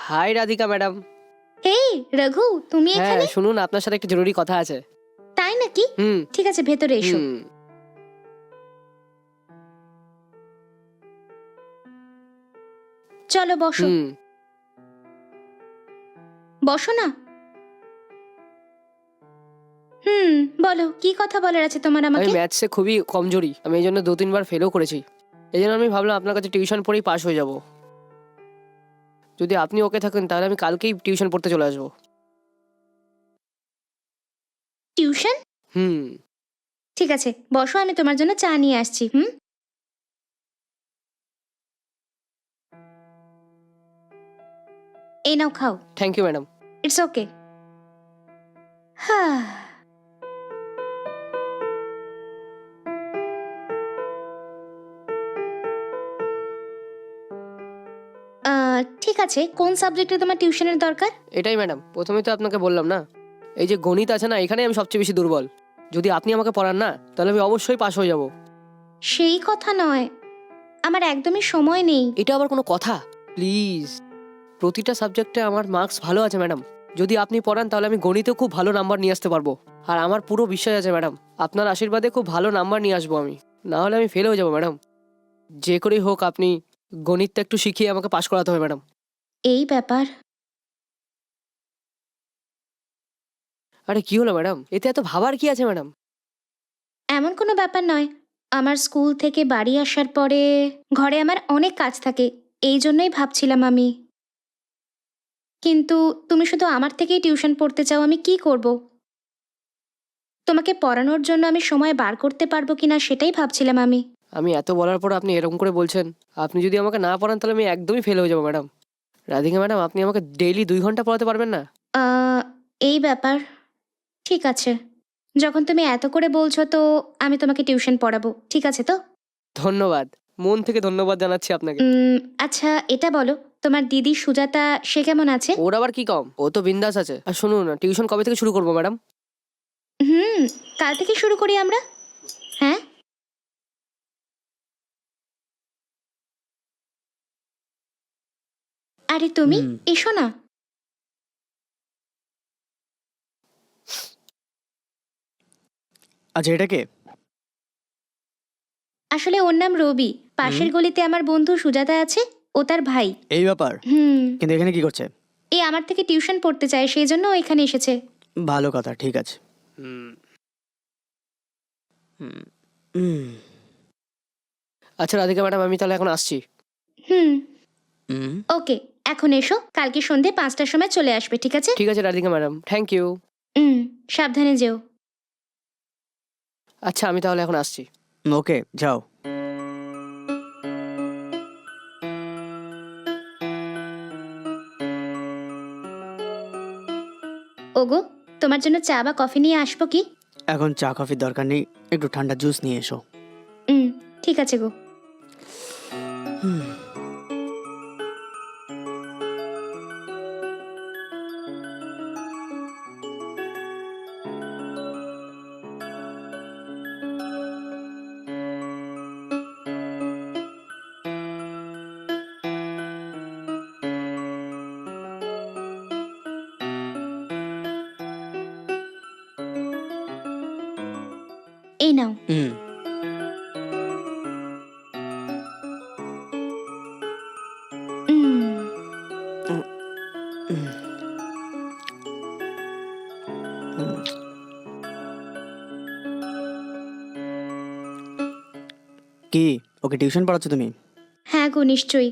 High Radhika madam. এই রঘু, তুমি হ্যাঁ এখানে? শুনুন, আপনার সাথে একটা জরুরি কথা আছে। তাই নাকি? হুম ঠিক আছে, ভেতরে এসো। হুম চলো বসো। হুম বসো না। বলো, কি কথা বলার আছে তোমার আমি আমাকে? ম্যাথসে খুবই কমজোরি, আমি এই জন্য 2-3 বার ফেলও করেছি। এই জন্য আমি ভাবলাম আপনার কাছে টিউশন পড়েই পাশ হয়ে যাব। যদি আপনি ওকে থাকেন তাহলে আমি কালকেই টিউশন পড়তে চলে আসবো। টিউশন? হুম ঠিক আছে, বসো, আমি তোমার জন্য চা নিয়ে আসছি। এই নাও, খাও। Thank you madam. It's okay. হ্যাঁ। ঠিক আছে, কোন সাবজেক্টে তোমার টিউশনের দরকার? এটাই ম্যাডাম, প্রথমেই তো আপনাকে বললাম না, এই যে গণিত আছে না, এখানে আমি সবচেয়ে বেশি দুর্বল। যদি আপনি আমাকে পড়ান না তাহলে আমি অবশ্যই পাশ হয়ে যাব। সেই কথা নয়, আমার একদমই সময় নেই। এটা আবার কোনো কথা? প্লিজ, প্রতিটা সাবজেক্টে আমার মার্কস ভালো আছে ম্যাডাম। যদি আপনি পড়ান তাহলে আমি গণিতেও খুব ভালো নাম্বার নিয়ে আসতে পারবো। আর আমার পুরো বিশ্বাস আছে ম্যাডাম, আপনার আশীর্বাদে খুব ভালো নাম্বার নিয়ে আসবো আমি। না হলে আমি ফেল হয়ে যাবো ম্যাডাম। যে করেই হোক আপনি গণিতটা একটু শিখিয়ে আমাকে পাশ করাতে হবে ম্যাডাম। এই ব্যাপার। আরে কি হলো ম্যাডাম, এতে এত ভাবার কি আছে ম্যাডাম? এমন কোনো ব্যাপার নয়। আমার স্কুল থেকে বাড়ি আসার পরে ঘরে আমার অনেক কাজ থাকে, এই জন্যই ভাবছিলাম আমি। কিন্তু তুমি শুধু আমার থেকেই টিউশন পড়তে চাও, আমি কি করব? তোমাকে পড়ানোর জন্য আমি সময় বার করতে পারবো কিনা সেটাই ভাবছিলাম আমি। আমি এত বলার পর আপনি এরকম করে বলছেন। আপনি যদি আমাকে না পড়ান তাহলে আমি একদমই ফেল হয়ে যাবো ম্যাডাম। রাধিকা ম্যাডাম, আপনি আমাকে ডেইলি 2 ঘন্টা পড়াতে পারবেন না? আহ, এই ব্যাপার। ঠিক আছে, যখন তুমি এত করে বলছো তো আমি তোমাকে টিউশন পড়াবো, ঠিক আছে তো? ধন্যবাদ, মন থেকে ধন্যবাদ জানাচ্ছি আপনাকে। আচ্ছা, এটা বলো, তোমার দিদি সুজাতা, সে কেমন আছে? ওর আবার কি কম, ও তো বিন্দাস আছে। আর শুনুন না, টিউশন কবে থেকে শুরু করবো ম্যাডাম? হুম কাল থেকে শুরু করি আমরা। হ্যাঁ। আরে তুমি এসো না। আচ্ছা, এটা কে? আসলে ওর নাম রবি, পাশের গলিতে আমার বন্ধু সুজাতা আছে, ও তার ভাই। এই ব্যাপার? হুম কিন্তু এখানে কি করছে? এই আমার থেকে টিউশন পড়তে চায়, সেই জন্য ও এখানে এসেছে। ভালো কথা, ঠিক আছে। হুম। হুম। আচ্ছা রাধিকা ম্যাডাম, আমি তাহলে এখন আসছি। হুম হুম। ওকে, এখন এসো, কালকে সন্ধে 5টার সময় চলে আসবে, ঠিক আছে? ঠিক আছে রাধিকা ম্যাডাম, থ্যাংক ইউ। সাবধানে যেও। আচ্ছা আমি তাহলে এখন আসছি। ওকে, যাও। ওগো, তোমার জন্য চা বা কফি নিয়ে আসবো কি? এখন চা কফির দরকার নেই, একটু ঠান্ডা জুস নিয়ে এসো। ঠিক আছে গো। এই নাও। হুম। উম, কি, ওকে টিউশন পড়াচ্ছ তুমি? হ্যাঁ গো, নিশ্চয়ই।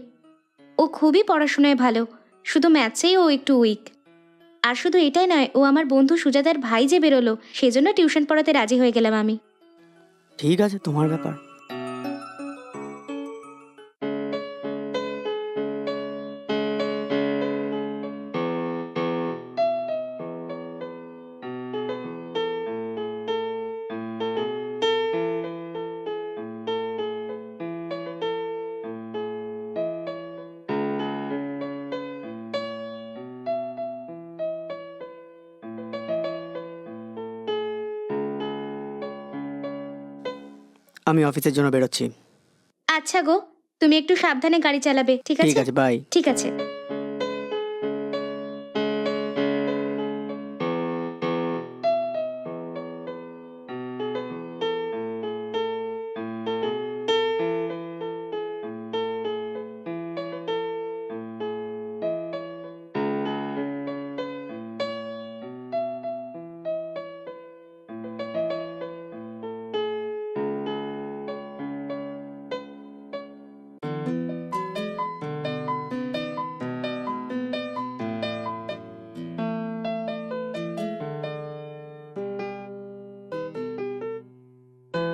ও খুবই পড়াশোনায় ভালো, শুধু ম্যাথসেই ও একটু উইক। আর শুধু এটাই নয়, ও আমার বন্ধু সুজাতার ভাই যে বেরোলো, সেজন্য টিউশন পড়াতে রাজি হয়ে গেলাম আমি। ঠিক আছে, তোমার ব্যাপার। আমি অফিসের জন্য বেরোচ্ছি। আচ্ছা গো, তুমি একটু সাবধানে গাড়ি চালাবে, ঠিক ঠিক আছে? আছে, বাই। ঠিক আছে।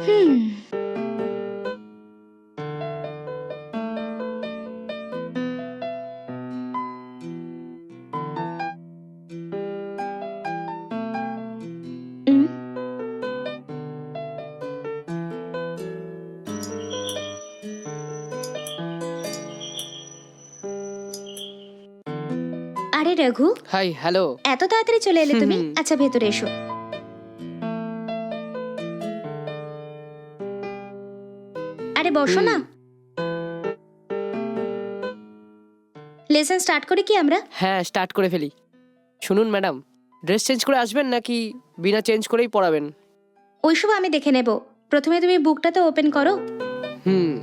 হুম। উম, আরে রঘু, হাই, হ্যালো। এত তাড়াতাড়ি চলে এলে তুমি? হুম। আচ্ছা, ভেতরে এসো। আরে বসো হুম। না। লেসন স্টার্ট করি কি আমরা? হ্যাঁ, স্টার্ট করে ফেলি। শুনুন ম্যাডাম, ড্রেস চেঞ্জ করে আসবেন নাকি বিনা চেঞ্জ করেই পড়াবেন? ওইসব আমি দেখে নেব। প্রথমে তুমি বুকটা তো ওপেন করো। হুম।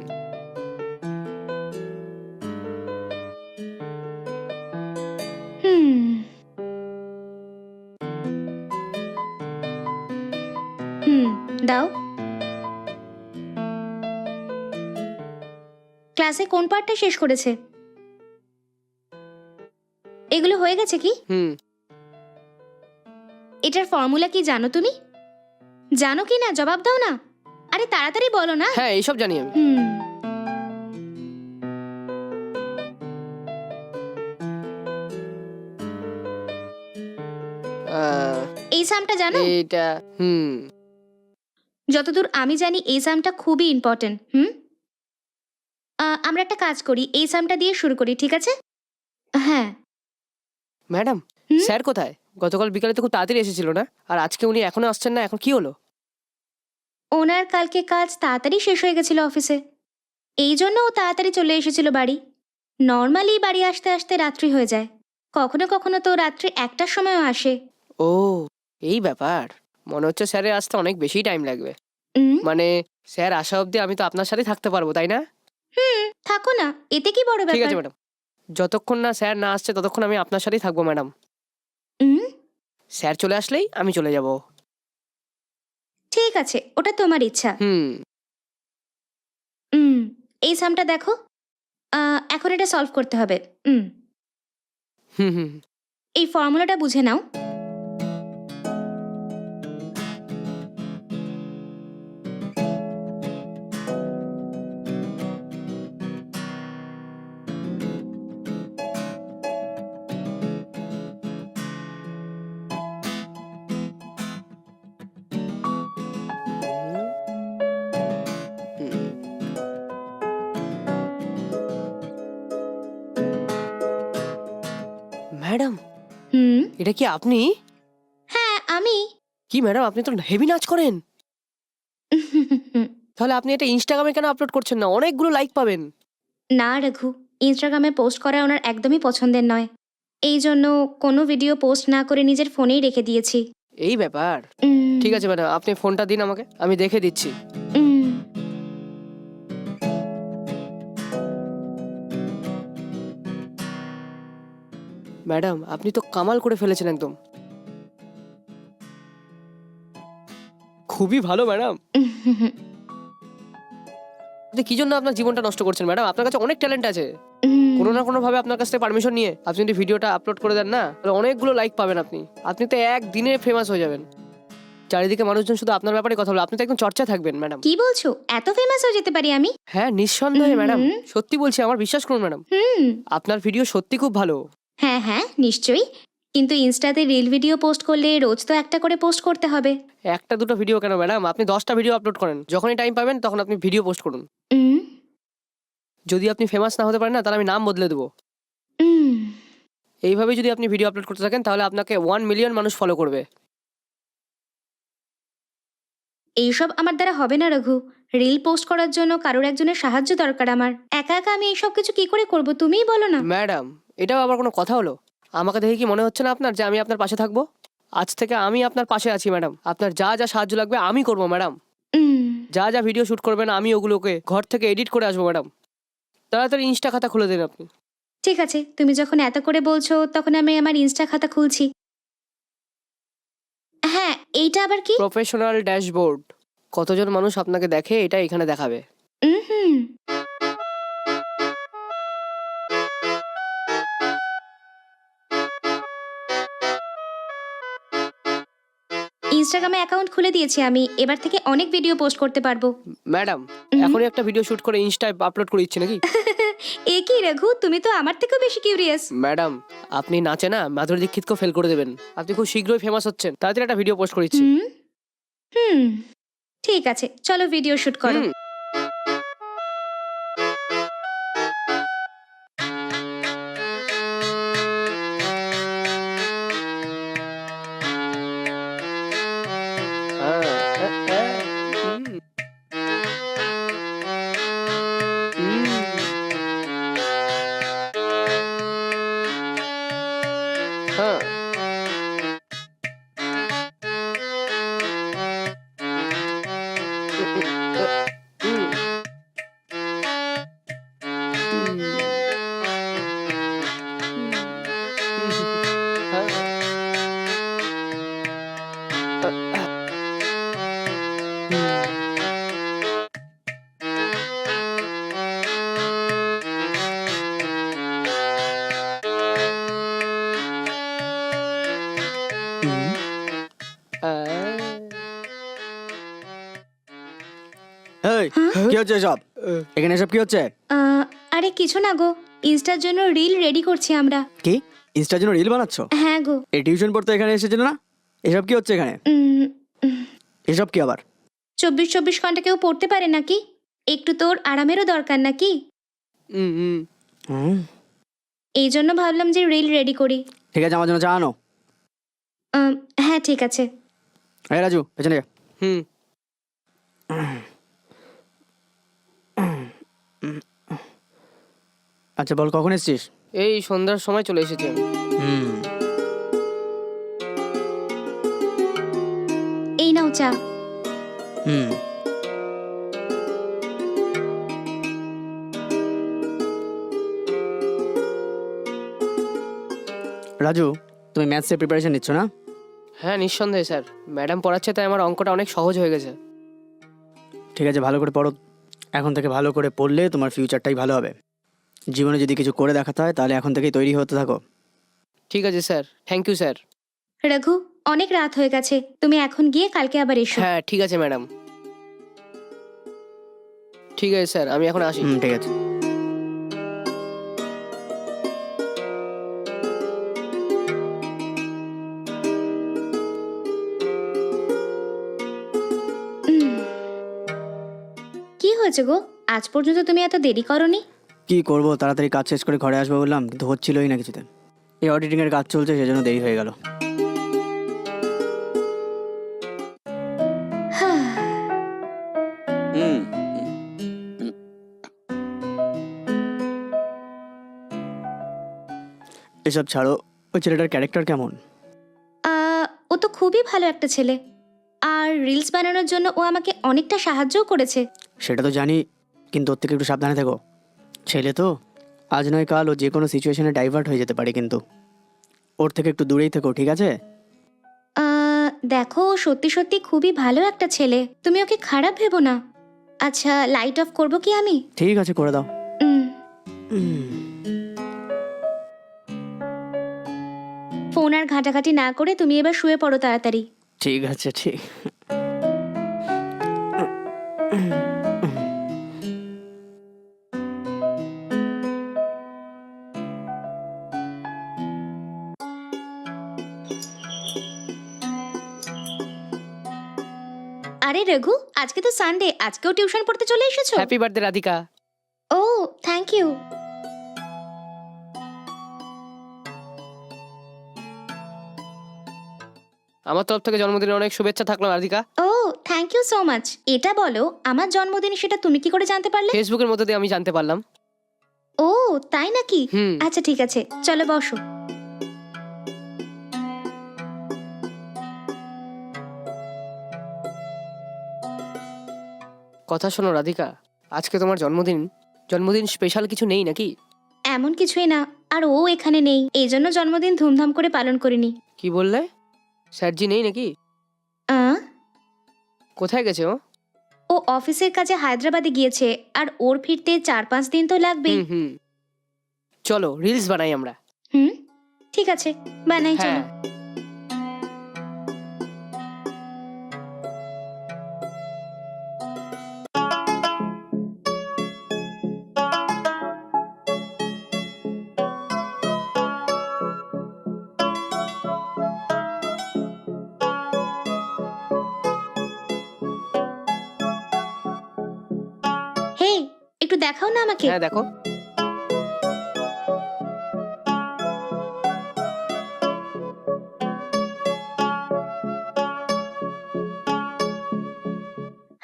হুম। হুম, দাও। ক্লাসে কোন পার্টটা শেষ করেছে? এগুলো হয়ে গেছে কি? হুম। এটার ফর্মুলা কি জানো তুমি? জানো কি না, জবাব দাও না। আরে তাড়াতাড়ি বলো না। হ্যাঁ, এইসব জানি আমি। হুম। আহ, এই সামটা জানো? এইটা। হুম। যতদূর আমি জানি এই সামটা খুবই ইম্পর্টেন্ট। আমরা একটা কাজ করি, এই সামটা দিয়ে শুরু করি, ঠিক আছে? হ্যাঁ। ম্যাডাম, হুম? স্যার কোথায়? গতকাল বিকালে তো খুব তাড়াতাড়ি এসেছিল না? আর আজকে উনি এখনো আসছেন না, এখন কি হলো? ওনার কালকে কাজ তাড়াতাড়ি শেষ হয়ে গেছিল অফিসে, এই জন্য ও তাড়াতাড়ি চলে এসেছিল বাড়ি। নর্মালি বাড়ি আসতে আসতে রাত্রি হয়ে যায়, কখনো কখনো তো রাত্রি 1টার সময়ও আসে। ও, এই ব্যাপার। মনে হচ্ছে স্যারের আসতে অনেক বেশি টাইম লাগবে। হুম। মানে স্যার আসা অবধি আমি তো আপনার সাথেই থাকতে পারবো, তাই না? থাকো না, এতে কি বড় ঠিক ব্যাপার? আছে ম্যাডাম, যতক্ষণ না স্যার না আসছে ততক্ষণ আমি আপনার সাথেই থাকবো ম্যাডাম। হুম, স্যার চলে আসলেই আমি চলে যাব। ঠিক আছে, ওটা তোমার ইচ্ছা। হুম। হুম। এই সামটা দেখো। এখন এটা সলভ করতে হবে। হুম। হুম। হুম। এই ফর্মুলাটা বুঝে নাও। হুম। ম্যাডাম, হুম। এটা কি আপনি? হ্যাঁ, আমি। কি ম্যাডাম, আপনি তো হেভি নাচ করেন। তাহলে আপনি এটা ইনস্টাগ্রামে কেন আপলোড করছেন না? অনেকগুলো লাইক পাবেন। না রঘু, ইনস্টাগ্রামে পোস্ট করা ওনার একদমই পছন্দের নয়, এই জন্য কোনো ভিডিও পোস্ট না করে নিজের ফোনেই রেখে দিয়েছি। এই ব্যাপার। উম, ঠিক আছে ম্যাডাম, আপনি ফোনটা দিন আমাকে, আমি দেখে দিচ্ছি। উম, ম্যাডাম, আপনি তো কামাল করে ফেলেছেন একদম। খুবই ভালো ম্যাডাম। আপনি কি জন্য আপনার জীবনটা নষ্ট করছেন ম্যাডাম? আপনার কাছে অনেক ট্যালেন্ট আছে। কোনো না কোনো ভাবে আপনার কাছ থেকে পারমিশন নিয়ে আপনি যদি ভিডিওটা আপলোড করে দেন না, তাহলে অনেকগুলো লাইক পাবেন আপনি। আপনি তো একদিনে ফেমাস হয়ে যাবেন। চারিদিকে মানুষজন শুধু আপনার ব্যাপারে কথা বলে, আপনি তো একদম চর্চায় থাকবেন ম্যাডাম। কি বলছো? এত ফেমাস হয়ে যেতে পারি আমি? হ্যাঁ, নিঃসন্দেহে ম্যাডাম, হুম। সত্যি বলছি, আমার বিশ্বাস করুন ম্যাডাম। হুম। আপনার ভিডিও সত্যি খুব ভালো। হ্যাঁ হ্যাঁ, নিশ্চয়ই। কিন্তু ইনস্টাতে রিল ভিডিও পোস্ট করলে রোজ তো একটা করে পোস্ট করতে হবে। একটা দুটো ভিডিও কেন ম্যাডাম, আপনি 10টা ভিডিও আপলোড করেন। যখনই টাইম পাবেন তখন আপনি ভিডিও পোস্ট করুন। উম, যদি আপনি ফেমাস না হতে পারেন না, তাহলে আমি নাম বদলে দেবো। উম, এইভাবে যদি আপনি ভিডিও আপলোড করতে থাকেন তাহলে আপনাকে 1 মিলিয়ন মানুষ ফলো করবে। এইসব আমার দ্বারা হবে না রঘু। রিল পোস্ট করার জন্য কারোর একজনের সাহায্য দরকার আমার। একা একা আমি এইসব কিছু কি করে করব, তুমিই বলো না। ম্যাডাম, এটাও আবার কোনো কথা হলো? আমাকে দেখে কি মনে হচ্ছে না আপনার যে আমি আপনার পাশে থাকবো? আজ থেকে আমি আপনার পাশে আছি ম্যাডাম। আপনার যা যা সাহায্য লাগবে আমি করবো ম্যাডাম। উম, যা যা ভিডিও শ্যুট করবেন আমি ওগুলোকে ঘর থেকে এডিট করে আসবো ম্যাডাম। তাড়াতাড়ি ইনস্টা খাতা খুলে দিন আপনি। ঠিক আছে, তুমি যখন এত করে বলছো তখন আমি আমার ইনস্টা খাতা খুলছি। হ্যাঁ, এইটা আবার কি? Professional dashboard. কতজন মানুষ আপনাকে দেখে এটা এখানে দেখাবে। হুম। ইনস্টাগ্রামে অ্যাকাউন্ট খুলে দিয়েছি আমি, এবার থেকে অনেক ভিডিও পোস্ট করতে পারবো। ম্যাডাম, হুম। এখনই একটা ভিডিও শ্যুট করে ইনস্টায় আপলোড করে দিচ্ছি নাকি? এ কি রঘু, তুমি তো আমার থেকেও বেশি কিউরিয়াস। ম্যাডাম, আপনি নাচে না মাধুরী দীক্ষিতকেও ফেল করে দেবেন। আপনি খুব শীঘ্রই ফেমাস হচ্ছেন, তাড়াতাড়ি একটা ভিডিও পোস্ট করে দিচ্ছি। হুম হুম ঠিক আছে, চলো ভিডিও শুট করো। হুম। হ্যাঁ, হুম। হুম। হ্যাঁ। হুম। হুম। এই, কি হচ্ছে এসব? এখানে এসব কি হচ্ছে? আরে কিছু না গো, ইনস্টার জন্য রিল রেডি করছি আমরা। কি ইনস্টার জন্য রিল বানাচ্ছ? হ্যাঁ গো। এই টিউশন পড়তে এখানে এসেছিল না? এসব কি হচ্ছে এখানে? উম, এসব কি আবার? 24 ঘন্টা কেউ পড়তে পারে নাকি? একটু তোর আরামেরও দরকার নাকি? হুম, এই জন্য ভাবলাম যে রিল রেডি করি। ঠিক আছে, আমার জন্য চা আনো। হ্যাঁ ঠিক আছে। এই রাজু, পেছনে যা। হুম। আচ্ছা বল, কখন এসেছিস? এই সন্ধ্যার সময় চলে এসেছে। হুম। এই নাও চা। হুম। রাজু, তুমি ম্যাথসের প্রিপারেশন নিচ্ছ না? হ্যাঁ নিঃসন্দেহে স্যার, ম্যাডাম পড়াচ্ছে তাই আমার অঙ্কটা অনেক সহজ হয়ে গেছে। ঠিক আছে, ভালো করে পড়ো। এখন থেকে ভালো করে পড়লে তোমার ফিউচারটাই ভালো হবে। জীবনে যদি কিছু করে দেখাতে হয় তাহলে এখন থেকেই তৈরি হতে থাকো। ঠিক আছে sir, thank you sir. Raghu, অনেক রাত হয়ে গেছে, তুমি এখন গিয়ে কালকে আবার এসো। হ্যাঁ ঠিক আছে ম্যাডাম। ঠিক আছে স্যার, আমি এখন আসি। হুম, ঠিক আছে। কি হয়েছে গো, আজ পর্যন্ত তুমি এত দেরি করনি? কি করবো, তাড়াতাড়ি কাজ শেষ করে ঘরে আসবো বললাম, কিন্তু হচ্ছিলই না কিছুতে। এই অডিটিং এর কাজ চলছে, সেজন্য দেরি হয়ে গেল। এসব ছাড়ো, ওই ছেলেটার ক্যারেক্টার কেমন? ও তো খুবই ভালো একটা ছেলে, আর রিলস বানানোর জন্য ও আমাকে অনেকটা সাহায্যও করেছে। সেটা তো জানি, কিন্তু ওর থেকে একটু সাবধানে থেকো। ছেলে তো, আজ নয় কাল ও যে কোনো সিচুয়েশনে ডাইভার্ট হয়ে যেতে পারে, কিন্তু ওর থেকে একটু দূরেই থেকো, ঠিক আছে? দেখো, ও সত্যি সত্যি খুবই ভালো একটা ছেলে, তুমি ওকে খারাপ ভেবো না। আচ্ছা, লাইট অফ করবো কি আমি? ঠিক আছে, করে দাও। উম, হুম। ফোন আর ঘাঁটাঘাঁটি না করে তুমি এবার শুয়ে পড়ো তাড়াতাড়ি। ঠিক আছে, ঠিক। আরে রঘু, আজকে তো সানডে, আজকেও টিউশন পড়তে চলে এসেছো? Happy birthday Radhika. ও, থ্যাংক ইউ। আমার তরফ থেকে জন্মদিনের অনেক শুভেচ্ছা থাকলো রাধিকা। ও থ্যাংক ইউ সো মাচ। এটা বলো আমার জন্মদিন সেটা তুমি কি করে জানতে পারলে? ফেসবুকের মধ্যে দিয়ে আমি জানতে পারলাম। ও তাই নাকি? হুম। আচ্ছা ঠিক আছে, চলো বসো। কথা শোনো রাধিকা, আজকে তোমার জন্মদিন, জন্মদিন স্পেশাল কিছু নেই নাকি? এমন কিছুই না, আর ও এখানে নেই, এই জন্য জন্মদিন ধুমধাম করে পালন করিনি। কি বললে? স্যারজি নেই নাকি? আহ, কোথায় গেছে ও? ও অফিসের কাজে হায়দ্রাবাদে গিয়েছে, আর ওর ফিরতে 4-5 দিন তো লাগবেই। হুম। চলো রিলস বানাই আমরা। হুম, ঠিক আছে, বানাই হ্যাঁ। চলো। হে, একটু দেখাও না আমাকে। হ্যাঁ দেখো।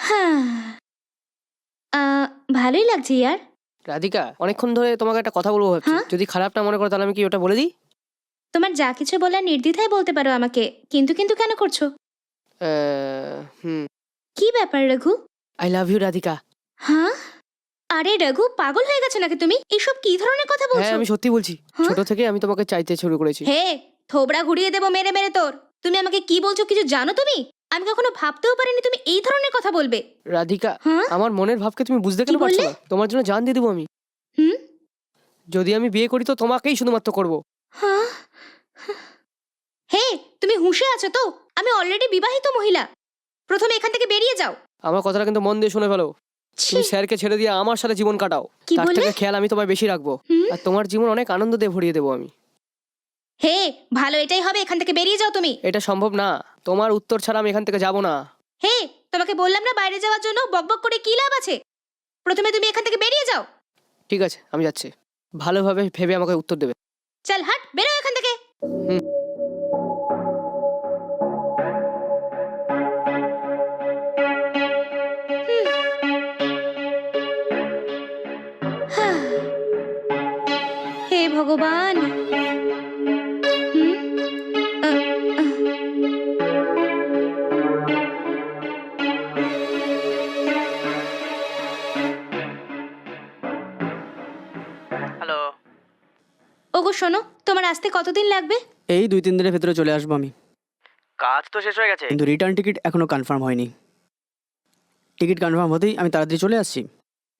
হ্যাঁ, ভালোই লাগছে ইয়ার। রাধিকা, অনেকক্ষণ ধরে তোমাকে একটা কথা বলবো ভাবছি, হ্যাঁ? যদি খারাপ না মনে করো তাহলে আমি কি ওটা বলে দিই? তোমার যা কিছু বলার নির্দ্বিধায় বলতে পারো আমাকে, কিন্তু কিন্তু কেন করছো? হুম। কি ব্যাপার Raghu? I love you Radhika. হ্যাঁ, আরে রঘু, পাগল হয়ে গেছো নাকি তুমি? এইসব কি ধরনের কথা হ্যাঁ বলছো? আমি সত্যি বলছি, হ্যাঁ? ছোট থেকে আমি তোমাকে চাইতে শুরু করেছি। হে, থোবড়া ঘুরিয়ে দেবো মেরে মেরে তোর। তুমি আমাকে কি বলছো কিছু জানো তুমি? আমি কখনো ভাবতেও পারিনি তুমি এই ধরনের কথা বলবে। রাধিকা, হ্যাঁ? আমার মনের ভাবকে তুমি বুঝতে কেন কি পারছো বললে? না? তোমার জন্য জান দিয়ে দেবো আমি। হুম? যদি আমি বিয়ে করি তো তোমাকেই শুধুমাত্র করব। হ্যাঁ? হে, তুমি হুঁশে আছো তো? আমি অলরেডি বিবাহিত মহিলা। প্রথমে এখান থেকে বেরিয়ে যাও। আমার কথাটা কিন্তু মন দিয়ে শুনে ফেলো। ছি, তুমি স্যারকে ছেড়ে দিয়ে আমার সাথে জীবন কাটাও, কি তার বললে? থেকে খেয়াল আমি তোমায় বেশি রাখবো। হুম? আর তোমার জীবন অনেক আনন্দ দিয়ে ভরিয়ে দেবো আমি। হে, ভালো এটাই হবে, এখান থেকে বেরিয়ে যাও তুমি। এটা সম্ভব না, তোমার উত্তর ছাড়া আমি এখান থেকে যাব না। হে, তোমাকে বললাম না বাইরে যাওয়ার জন্য, বকবক করে কি লাভ আছে? প্রথমে তুমি এখান থেকে বেরিয়ে যাও। ঠিক আছে আমি যাচ্ছি, ভালোভাবে ভেবে আমাকে উত্তর দেবে। চল হাট, বেরো এখান থেকে। হুম। হে ভগবান। হুম? আহ, আহ। হ্যালো। ওগো শোনো, তোমার আসতে কতদিন লাগবে? এই 2-3 দিনের ভেতরে চলে আসবো আমি। কাজ তো শেষ হয়ে গেছে, কিন্তু রিটার্ন টিকিট এখনো কনফার্ম হয়নি। টিকিট কনফার্ম হতেই আমি তাড়াতাড়ি চলে আসছি।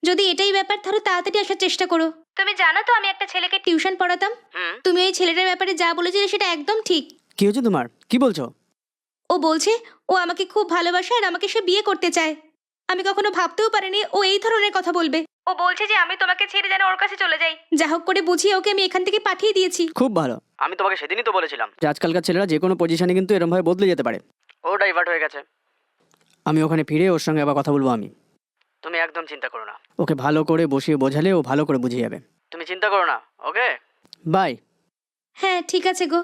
যদি এটাই ব্যাপার, তাহলে তাড়াতাড়ি আসার চেষ্টা করো। তুমি জানো তো আমি একটা ছেলেকে টিউশন পড়াতাম। তুমি ওই ছেলেটার ব্যাপারে যা বলেছিলে সেটা একদম ঠিক। কি হয়েছে তোমার? কি বলছো? ও বলছে ও আমাকে খুব ভালোবাসে আর আমাকে সে বিয়ে করতে চায়। আমি কখনো ভাবতেও পারিনি ও এই ধরনের কথা বলবে। ও বলছে যে আমি তোমাকে ছেড়ে যেন ওর কাছে চলে যাই। যা হোক করে বুঝিয়ে ওকে আমি এখান থেকে পাঠিয়ে দিয়েছি। খুব ভালো। আমি তোমাকে সেদিনই তো বলেছিলাম যে আজকালকার ছেলেরা যে কোনো পজিশনে কিন্তু এরকম ভাবে বদলে যেতে পারে। ও ডাইভার্ট হয়ে গেছে। আমি ওখানে ফিরে ওর সঙ্গে আবার কথা বলবো আমি। তুমি একদম চিন্তা করো না, ওকে ভালো করে বসিয়ে বোঝালে ও ভালো করে বুঝে যাবে। তুমি চিন্তা করো না, ওকে? বাই। হ্যাঁ ঠিক আছে গো।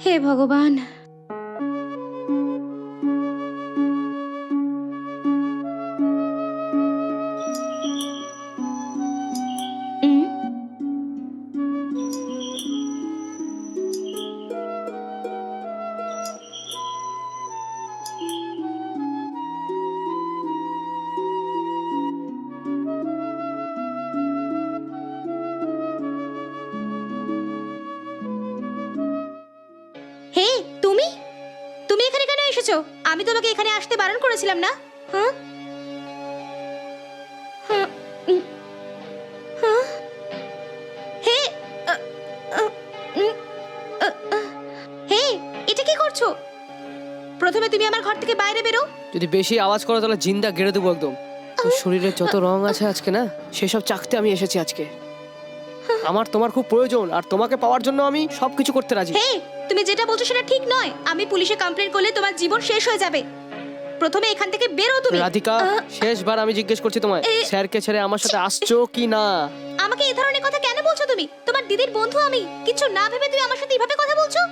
হে ভগবান। উম, হে, তুমি তুমি এখানে কেন এসেছো? আমি তোমাকে এখানে আসতে বারণ করেছিলাম না? হ্যাঁ? হ্যাঁ, হ্যাঁ? হে, আ, আ, উম, আ, আ, হে, এটা কি করছো? প্রথমে তুমি আমার ঘর থেকে বাইরে বেরো। যদি বেশি আওয়াজ করো তাহলে জিন্দা গেড়ে দেবো একদম। তোর শরীরে যত রং আছে আজকে না, সেসব চাকতে আমি এসেছি আজকে। আমার তোমার খুব প্রয়োজন, আর তোমাকে পাওয়ার জন্য আমি সবকিছু করতে রাজি। হে, তুমি যেটা বলছো সেটা ঠিক নয়। আমি পুলিশে কমপ্লেন করলে তোমার জীবন শেষ হয়ে যাবে। প্রথমে এখান থেকে বেরো তুমি। রাধিকা, শেষবার আমি জিজ্ঞেস করছি তোমায়, স্যারকে ছেড়ে আমার সাথে আসছো কি না? আমাকে এই ধরনের কথা কেন বলছো তুমি? তোমার দিদির বন্ধু আমি, কিছু না ভেবে তুমি আমার সাথে এইভাবে কথা বলছো?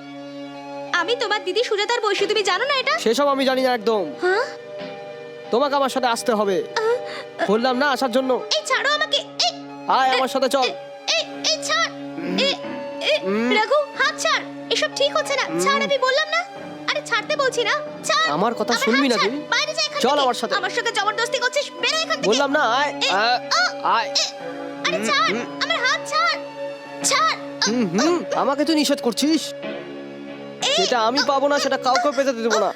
আমি তোমার দিদি সুজাতার বয়সী, তুমি জানো না এটা? সেসব আমি জানি না একদম। হ্যাঁ? তোমাকে আমার সাথে আসতে হবে, বললাম না আসার জন্য। এই ছাড়ো আমাকে। আয় আমার সাথে চল। এই ছাড়। রঘু, হাত ছাড়, এসব ঠিক হচ্ছে না। ছাড়, আমি বললাম না। আরে ছাড়তে বলছি না, ছাড়। আমার কথা শুনবি না তুই? বাইরে যা এখান চল থেকে। আমার সাথে। আমার সাথে জবরদস্তি করছিস, বেরো এখান থেকে। বললাম না আয়। আয়। আরে ছাড়, আমার হাত ছাড়। ছাড়। আমাকে তুই নিষেধ করছিস? যেটা আমি পাবো না সেটা কাউকে পেতে দেবো না।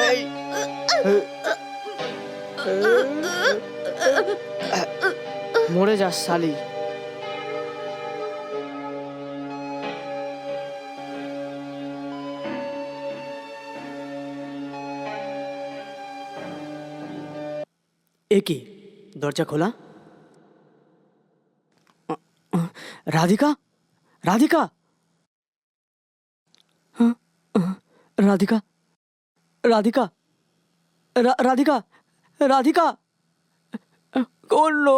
এই। মরে যাস শালি। এ কি, দরজা খোলা? রাধিকা, রাধিকা, রাধিকা, রাধিকা, রাধিকা, রাধিকা, কোন লোক?